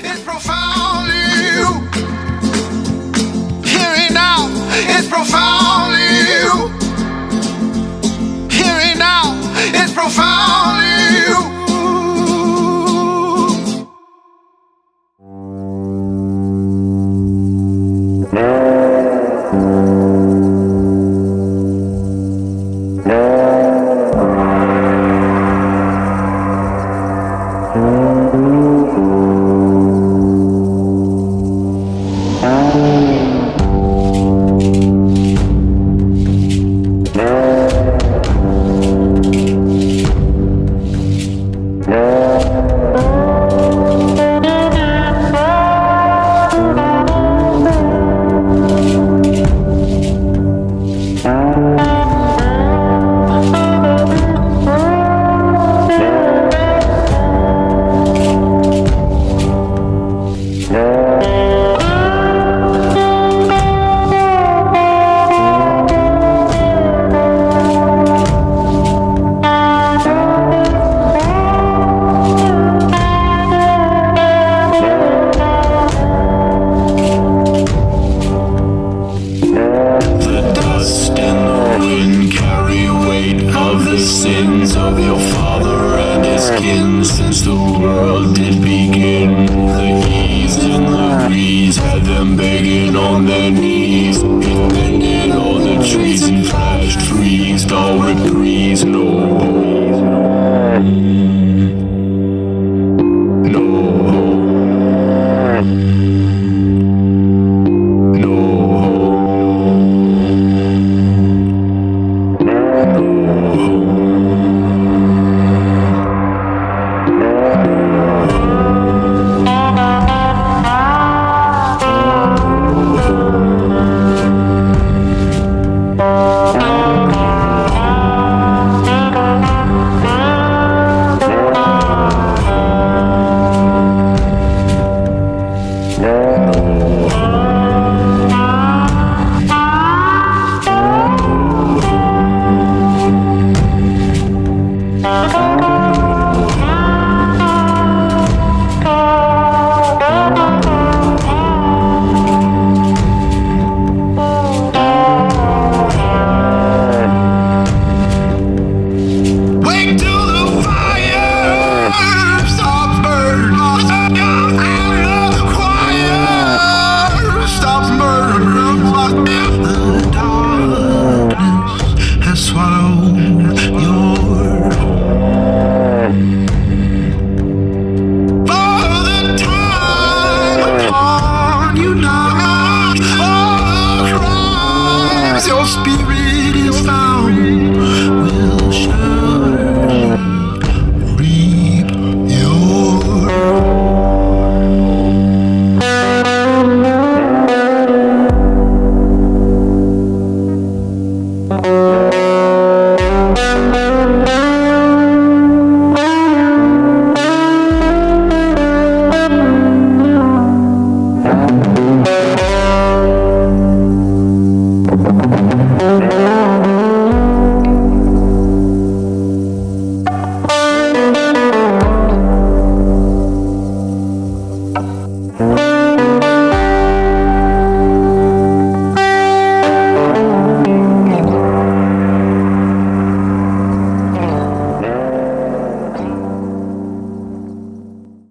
it's profoundly you. Hearing now, it's profoundly you. Hearing now, it's profoundly you. Sins of your father and his kin since the world did begin. The ease and the breeze had them begging on their knees. It bended all the trees and flashed, freezed all reprise. No